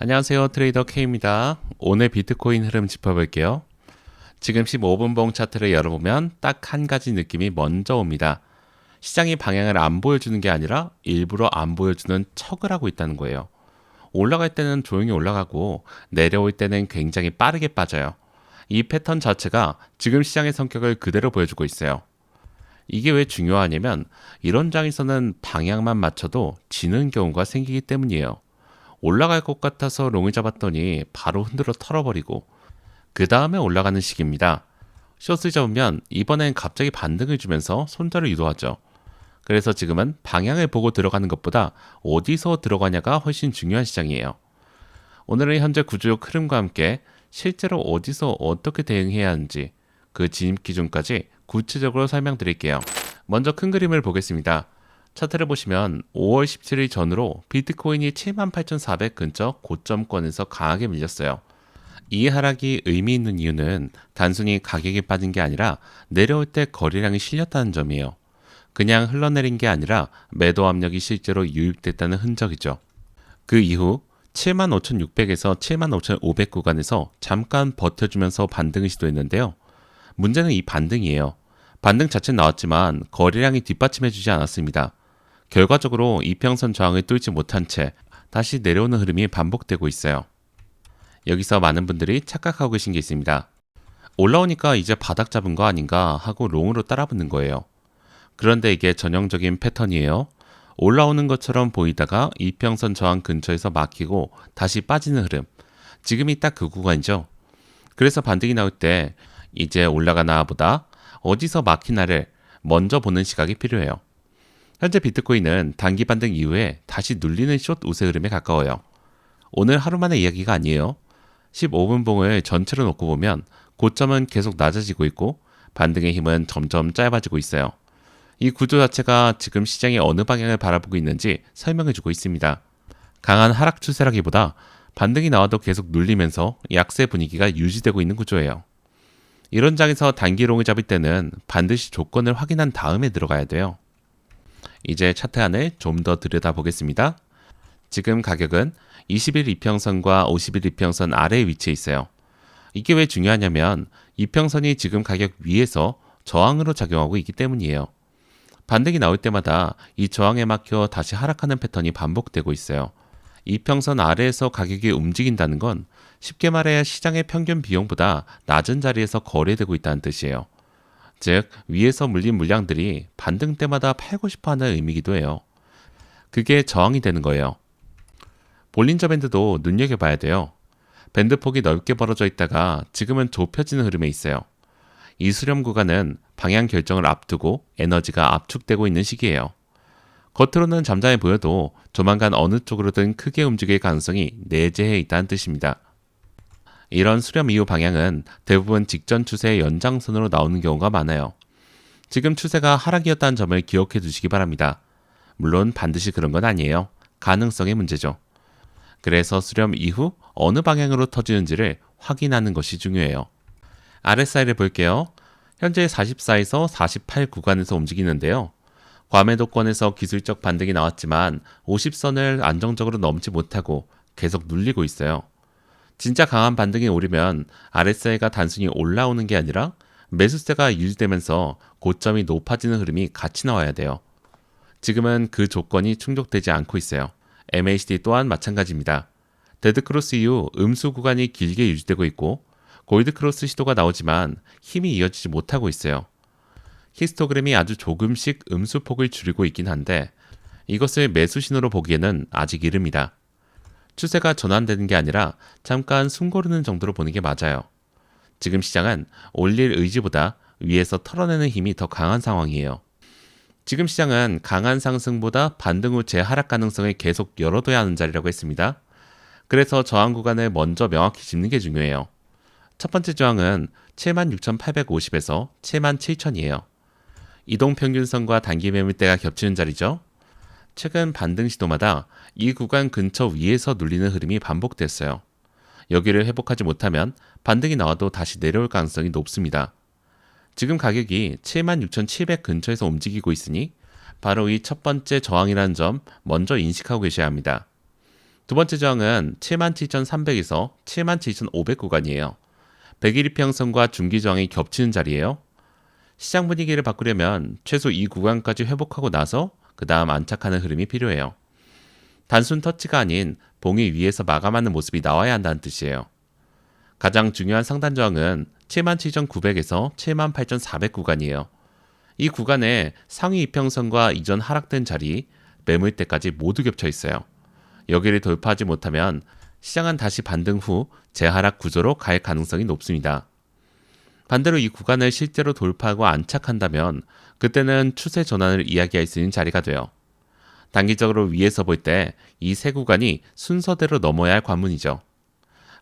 안녕하세요. 트레이더 K입니다. 오늘 비트코인 흐름 짚어볼게요. 지금 15분봉 차트를 열어보면 딱 한 가지 느낌이 먼저 옵니다. 시장이 방향을 안 보여주는 게 아니라 일부러 안 보여주는 척을 하고 있다는 거예요. 올라갈 때는 조용히 올라가고 내려올 때는 굉장히 빠르게 빠져요. 이 패턴 자체가 지금 시장의 성격을 그대로 보여주고 있어요. 이게 왜 중요하냐면 이런 장에서는 방향만 맞춰도 지는 경우가 생기기 때문이에요. 올라갈 것 같아서 롱을 잡았더니 바로 흔들어 털어버리고 그 다음에 올라가는 식입니다. 숏을 잡으면 이번엔 갑자기 반등을 주면서 손절을 유도하죠. 그래서 지금은 방향을 보고 들어가는 것보다 어디서 들어가냐가 훨씬 중요한 시장이에요. 오늘은 현재 구조적 흐름과 함께 실제로 어디서 어떻게 대응해야 하는지 그 진입 기준까지 구체적으로 설명드릴게요. 먼저 큰 그림을 보겠습니다. 차트를 보시면 5월 17일 전후로 비트코인이 78,400 근처 고점권에서 강하게 밀렸어요. 이 하락이 의미 있는 이유는 단순히 가격이 빠진 게 아니라 내려올 때 거래량이 실렸다는 점이에요. 그냥 흘러내린 게 아니라 매도 압력이 실제로 유입됐다는 흔적이죠. 그 이후 75,600에서 75,500 구간에서 잠깐 버텨주면서 반등을 시도했는데요. 문제는 이 반등이에요. 반등 자체는 나왔지만 거래량이 뒷받침해주지 않았습니다. 결과적으로 이평선 저항을 뚫지 못한 채 다시 내려오는 흐름이 반복되고 있어요. 여기서 많은 분들이 착각하고 계신 게 있습니다. 올라오니까 이제 바닥 잡은 거 아닌가 하고 롱으로 따라붙는 거예요. 그런데 이게 전형적인 패턴이에요. 올라오는 것처럼 보이다가 이평선 저항 근처에서 막히고 다시 빠지는 흐름. 지금이 딱 그 구간이죠. 그래서 반등이 나올 때 이제 올라가나 보다 어디서 막히나를 먼저 보는 시각이 필요해요. 현재 비트코인은 단기 반등 이후에 다시 눌리는 숏 우세 흐름에 가까워요. 오늘 하루만의 이야기가 아니에요. 15분 봉을 전체로 놓고 보면 고점은 계속 낮아지고 있고 반등의 힘은 점점 짧아지고 있어요. 이 구조 자체가 지금 시장이 어느 방향을 바라보고 있는지 설명해주고 있습니다. 강한 하락 추세라기보다 반등이 나와도 계속 눌리면서 약세 분위기가 유지되고 있는 구조예요. 이런 장에서 단기롱을 잡을 때는 반드시 조건을 확인한 다음에 들어가야 돼요. 이제 차트 안을 좀 더 들여다보겠습니다. 지금 가격은 20일 이평선과 50일 이평선 아래에 위치해 있어요. 이게 왜 중요하냐면 이평선이 지금 가격 위에서 저항으로 작용하고 있기 때문이에요. 반등이 나올 때마다 이 저항에 막혀 다시 하락하는 패턴이 반복되고 있어요. 이평선 아래에서 가격이 움직인다는 건 쉽게 말해 시장의 평균 비용보다 낮은 자리에서 거래되고 있다는 뜻이에요. 즉 위에서 물린 물량들이 반등 때마다 팔고 싶어하는 의미이기도 해요. 그게 저항이 되는 거예요. 볼린저 밴드도 눈여겨봐야 돼요. 밴드 폭이 넓게 벌어져 있다가 지금은 좁혀지는 흐름에 있어요. 이 수렴 구간은 방향 결정을 앞두고 에너지가 압축되고 있는 시기예요. 겉으로는 잠잠해 보여도 조만간 어느 쪽으로든 크게 움직일 가능성이 내재해 있다는 뜻입니다. 이런 수렴 이후 방향은 대부분 직전 추세의 연장선으로 나오는 경우가 많아요. 지금 추세가 하락이었다는 점을 기억해 두시기 바랍니다. 물론 반드시 그런 건 아니에요. 가능성의 문제죠. 그래서 수렴 이후 어느 방향으로 터지는지를 확인하는 것이 중요해요. RSI를 볼게요. 현재 44에서 48 구간에서 움직이는데요. 과매도권에서 기술적 반등이 나왔지만 50선을 안정적으로 넘지 못하고 계속 눌리고 있어요. 진짜 강한 반등이 오르면 RSI가 단순히 올라오는 게 아니라 매수세가 유지되면서 고점이 높아지는 흐름이 같이 나와야 돼요. 지금은 그 조건이 충족되지 않고 있어요. MACD 또한 마찬가지입니다. 데드크로스 이후 음수 구간이 길게 유지되고 있고 골드크로스 시도가 나오지만 힘이 이어지지 못하고 있어요. 히스토그램이 아주 조금씩 음수폭을 줄이고 있긴 한데 이것을 매수 신호로 보기에는 아직 이릅니다. 추세가 전환되는 게 아니라 잠깐 숨고르는 정도로 보는 게 맞아요. 지금 시장은 올릴 의지보다 위에서 털어내는 힘이 더 강한 상황이에요. 지금 시장은 강한 상승보다 반등 후 재하락 가능성을 계속 열어둬야 하는 자리라고 했습니다. 그래서 저항 구간을 먼저 명확히 짚는 게 중요해요. 첫 번째 저항은 76,850에서 77,000이에요. 이동평균선과 단기 매물대가 겹치는 자리죠. 최근 반등 시도마다 이 구간 근처 위에서 눌리는 흐름이 반복됐어요. 여기를 회복하지 못하면 반등이 나와도 다시 내려올 가능성이 높습니다. 지금 가격이 76,700 근처에서 움직이고 있으니 바로 이 첫 번째 저항이라는 점 먼저 인식하고 계셔야 합니다. 두 번째 저항은 77,300에서 77,500 구간이에요. 100일 이평선과 중기 저항이 겹치는 자리예요. 시장 분위기를 바꾸려면 최소 이 구간까지 회복하고 나서 그 다음 안착하는 흐름이 필요해요. 단순 터치가 아닌 봉이 위에서 마감하는 모습이 나와야 한다는 뜻이에요. 가장 중요한 상단 저항은 77,900에서 78,400 구간이에요. 이 구간에 상위 이평선과 이전 하락된 자리, 매물대까지 모두 겹쳐 있어요. 여기를 돌파하지 못하면 시장은 다시 반등 후 재하락 구조로 갈 가능성이 높습니다. 반대로 이 구간을 실제로 돌파하고 안착한다면 그때는 추세 전환을 이야기할 수 있는 자리가 돼요. 단기적으로 위에서 볼 때 이 세 구간이 순서대로 넘어야 할 관문이죠.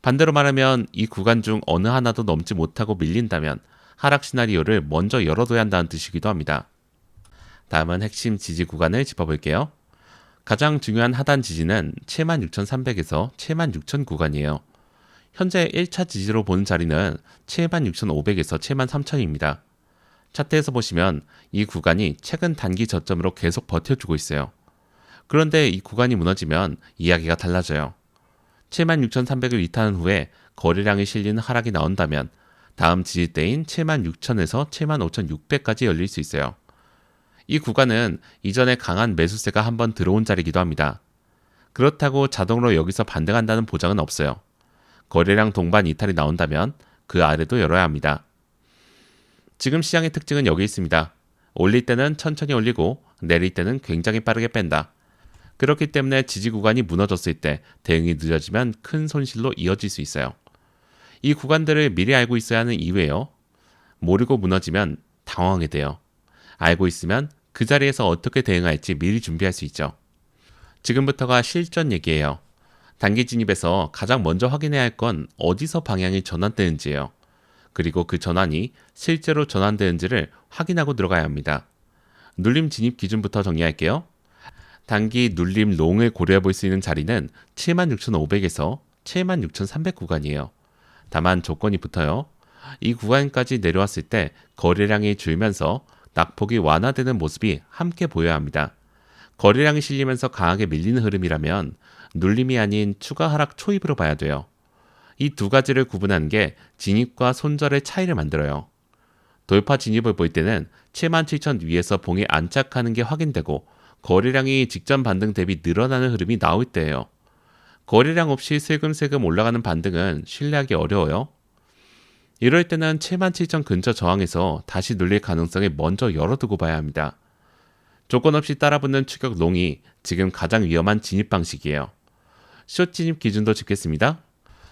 반대로 말하면 이 구간 중 어느 하나도 넘지 못하고 밀린다면 하락 시나리오를 먼저 열어둬야 한다는 뜻이기도 합니다. 다음은 핵심 지지 구간을 짚어볼게요. 가장 중요한 하단 지지는 76,300에서 76,000 구간이에요. 현재 1차 지지로 보는 자리는 76,500에서 73,000입니다. 차트에서 보시면 이 구간이 최근 단기 저점으로 계속 버텨주고 있어요. 그런데 이 구간이 무너지면 이야기가 달라져요. 76,300을 이탈한 후에 거래량이 실리는 하락이 나온다면 다음 지지대인 76,000에서 75,600까지 열릴 수 있어요. 이 구간은 이전에 강한 매수세가 한번 들어온 자리이기도 합니다. 그렇다고 자동으로 여기서 반등한다는 보장은 없어요. 거래량 동반 이탈이 나온다면 그 아래도 열어야 합니다. 지금 시장의 특징은 여기 있습니다. 올릴 때는 천천히 올리고 내릴 때는 굉장히 빠르게 뺀다. 그렇기 때문에 지지 구간이 무너졌을 때 대응이 늦어지면 큰 손실로 이어질 수 있어요. 이 구간들을 미리 알고 있어야 하는 이유예요. 모르고 무너지면 당황하게 돼요. 알고 있으면 그 자리에서 어떻게 대응할지 미리 준비할 수 있죠. 지금부터가 실전 얘기예요. 단기 진입에서 가장 먼저 확인해야 할 건 어디서 방향이 전환되는지예요. 그리고 그 전환이 실제로 전환되는지를 확인하고 들어가야 합니다. 눌림 진입 기준부터 정리할게요. 단기 눌림 롱을 고려해 볼 수 있는 자리는 76,500에서 76,300 구간이에요. 다만 조건이 붙어요. 이 구간까지 내려왔을 때 거래량이 줄면서 낙폭이 완화되는 모습이 함께 보여야 합니다. 거래량이 실리면서 강하게 밀리는 흐름이라면 눌림이 아닌 추가 하락 초입으로 봐야 돼요. 이 두 가지를 구분하는 게 진입과 손절의 차이를 만들어요. 돌파 진입을 볼 때는 77,000 위에서 봉이 안착하는 게 확인되고 거래량이 직전 반등 대비 늘어나는 흐름이 나올 때예요. 거래량 없이 슬금슬금 올라가는 반등은 신뢰하기 어려워요. 이럴 때는 77,000 근처 저항에서 다시 눌릴 가능성을 먼저 열어두고 봐야 합니다. 조건 없이 따라붙는 추격 롱이 지금 가장 위험한 진입 방식이에요. 숏 진입 기준도 짚겠습니다.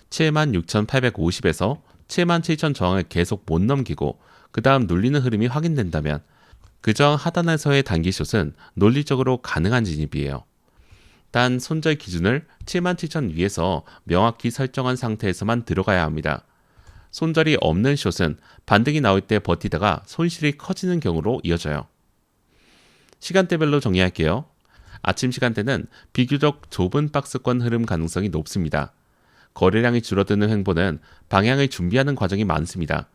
76,850에서 77,000 저항을 계속 못 넘기고 그 다음 눌리는 흐름이 확인된다면 그저 하단에서의 단기 숏은 논리적으로 가능한 진입이에요. 단 손절 기준을 77,000 위에서 명확히 설정한 상태에서만 들어가야 합니다. 손절이 없는 숏은 반등이 나올 때 버티다가 손실이 커지는 경우로 이어져요. 시간대별로 정리할게요. 아침 시간대는 비교적 좁은 박스권 흐름 가능성이 높습니다. 거래량이 줄어드는 횡보는 방향을 준비하는 과정이 많습니다.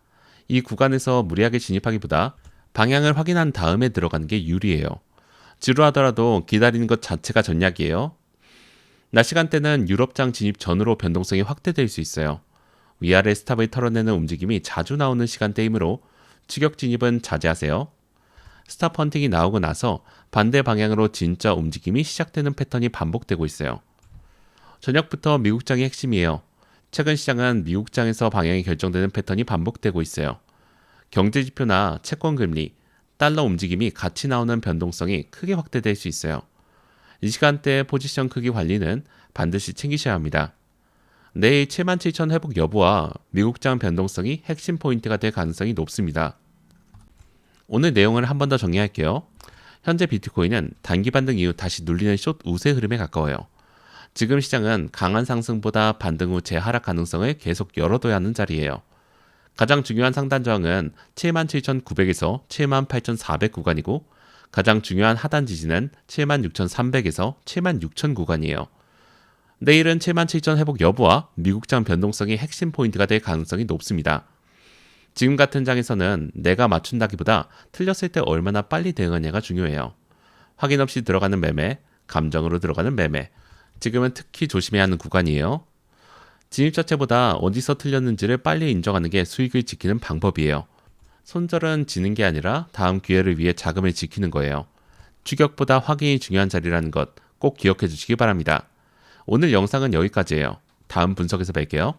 이 구간에서 무리하게 진입하기보다 방향을 확인한 다음에 들어가는 게 유리해요. 지루하더라도 기다리는 것 자체가 전략이에요. 낮 시간대는 유럽장 진입 전후로 변동성이 확대될 수 있어요. 위아래 스탑을 털어내는 움직임이 자주 나오는 시간대이므로 추격 진입은 자제하세요. 스탑 헌팅이 나오고 나서 반대 방향으로 진짜 움직임이 시작되는 패턴이 반복되고 있어요. 저녁부터 미국장이 핵심이에요. 최근 시장은 미국장에서 방향이 결정되는 패턴이 반복되고 있어요. 경제지표나 채권금리, 달러 움직임이 같이 나오는 변동성이 크게 확대될 수 있어요. 이 시간대의 포지션 크기 관리는 반드시 챙기셔야 합니다. 내일 77,000 회복 여부와 미국장 변동성이 핵심 포인트가 될 가능성이 높습니다. 오늘 내용을 한 번 더 정리할게요. 현재 비트코인은 단기 반등 이후 다시 눌리는 숏 우세 흐름에 가까워요. 지금 시장은 강한 상승보다 반등 후 재하락 가능성을 계속 열어둬야 하는 자리예요. 가장 중요한 상단 저항은 77,900에서 78,400 구간이고 가장 중요한 하단 지지는 76,300에서 76,000 구간이에요. 내일은 77,000 회복 여부와 미국장 변동성이 핵심 포인트가 될 가능성이 높습니다. 지금 같은 장에서는 내가 맞춘다기보다 틀렸을 때 얼마나 빨리 대응하냐가 중요해요. 확인 없이 들어가는 매매, 감정으로 들어가는 매매, 지금은 특히 조심해야 하는 구간이에요. 진입 자체보다 어디서 틀렸는지를 빨리 인정하는 게 수익을 지키는 방법이에요. 손절은 지는 게 아니라 다음 기회를 위해 자금을 지키는 거예요. 추격보다 확인이 중요한 자리라는 것 꼭 기억해 주시기 바랍니다. 오늘 영상은 여기까지예요. 다음 분석에서 뵐게요.